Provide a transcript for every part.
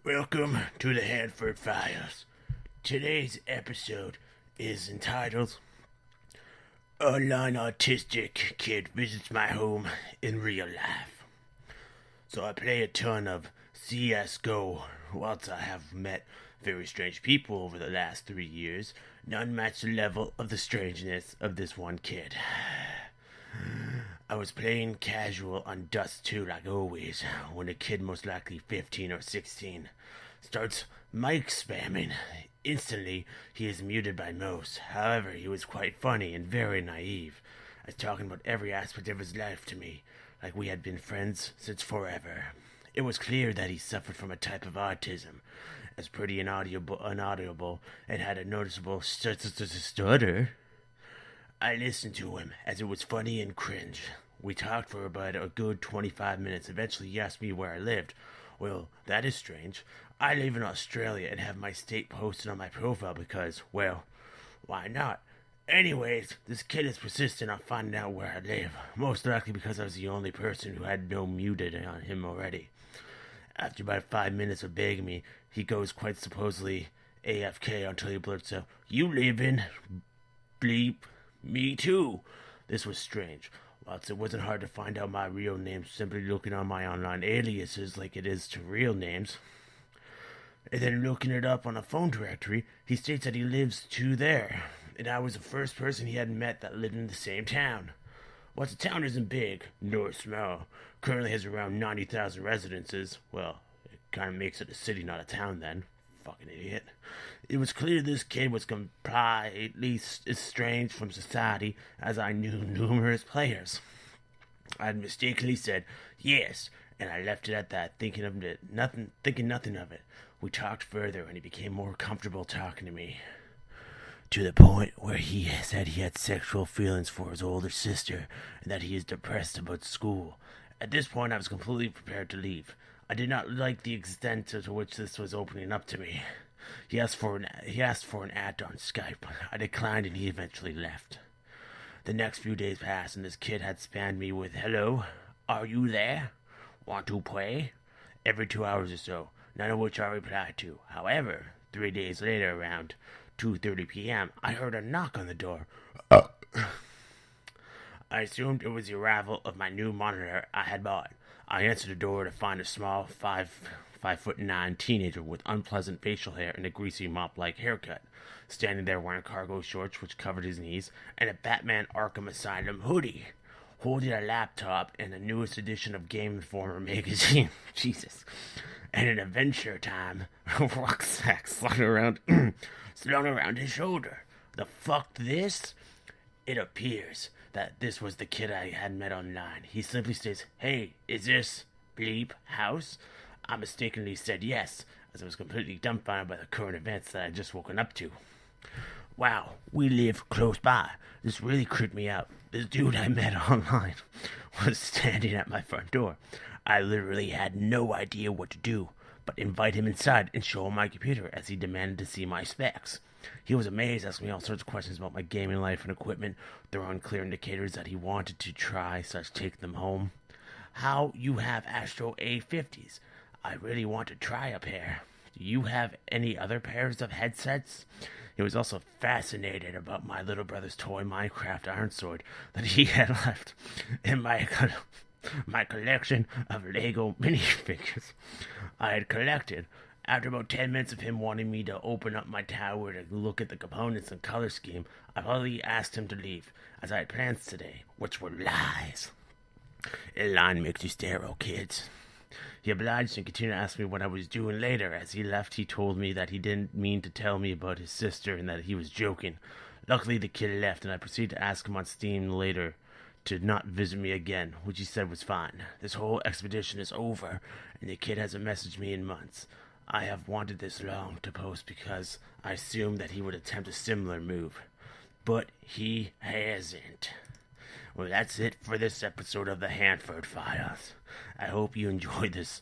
Welcome to the Hanferd Files. Today's episode is entitled Online Autistic Kid Visits My Home in Real Life. So I play a ton of CSGO. Whilst I have met very strange people over the last 3 years, none match the level of the strangeness of this one kid. I was playing casual on Dust 2 like always, when a kid most likely 15 or 16 starts mic spamming. Instantly, he is muted by most. However, he was quite funny and very naive, as talking about every aspect of his life to me, like we had been friends since forever. It was clear that he suffered from a type of autism, as pretty inaudible and had a noticeable stutter. I listened to him, as it was funny and cringe. We talked for about a good 25 minutes. Eventually, he asked me where I lived. Well, that is strange. I live in Australia and have my state posted on my profile because, well, why not? Anyways, this kid is persistent on finding out where I live, most likely because I was the only person who had no muted on him already. After about 5 minutes of begging me, he goes quite supposedly AFK until he blurts out, "You live in bleep. Me too." This was strange. Whilst it wasn't hard to find out my real name simply looking on my online aliases like it is to real names, and then looking it up on a phone directory, he states that he lives there, and I was the first person he had met that lived in the same town. Whilst the town isn't big, nor small, currently has around 90,000 residences. Well, it kind of makes it a city, not a town then. Fucking idiot. It was clear this kid was completely estranged from society, as I knew numerous players. I had mistakenly said yes, and I left it at that, thinking nothing of it. We talked further, and he became more comfortable talking to me, to the point where he said he had sexual feelings for his older sister, and that he is depressed about school. At this point, I was completely prepared to leave. I did not like the extent to which this was opening up to me. He asked for an ad on Skype. I declined, and he eventually left. The next few days passed, and this kid had spammed me with, "Hello, are you there? Want to play?" every 2 hours or so, none of which I replied to. However, 3 days later, around 2:30 p.m., I heard a knock on the door. I assumed it was the arrival of my new monitor I had bought. I answered the door to find a small 5'9" teenager with unpleasant facial hair and a greasy mop-like haircut, standing there wearing cargo shorts which covered his knees, and a Batman Arkham Asylum hoodie, holding a laptop and the newest edition of Game Informer magazine. Jesus. And an Adventure Time rucksack slung around his shoulder. The fuck this? It appears that this was the kid I had met online. He simply states, "Hey, is this bleep house?" I mistakenly said yes, as I was completely dumbfounded by the current events that I had just woken up to. Wow, we live close by. This really creeped me out. This dude I met online was standing at my front door. I literally had no idea what to do, but invite him inside and show him my computer, as he demanded to see my specs. He was amazed, asking me all sorts of questions about my gaming life and equipment, throwing clear indicators that he wanted to try, such take them home. "How you have Astro A50s? I really want to try a pair. Do you have any other pairs of headsets?" He was also fascinated about my little brother's toy Minecraft Iron Sword that he had left in my collection of Lego minifigures I had collected. After about 10 minutes of him wanting me to open up my tower to look at the components and color scheme, I finally asked him to leave, as I had plans today, which were lies. A line makes you sterile, kids. He obliged and continued to ask me what I was doing later. As he left, he told me that he didn't mean to tell me about his sister and that he was joking. Luckily, the kid left, and I proceeded to ask him on Steam later to not visit me again, which he said was fine. This whole expedition is over, and the kid hasn't messaged me in months. I have wanted this long to post because I assumed that he would attempt a similar move, but he hasn't. Well, that's it for this episode of the Hanferd Files. I hope you enjoyed this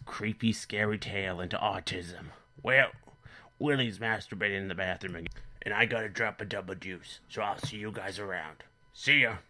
creepy, scary tale into autism. Well, Willie's masturbating in the bathroom again, and I gotta drop a double deuce, so I'll see you guys around. See ya!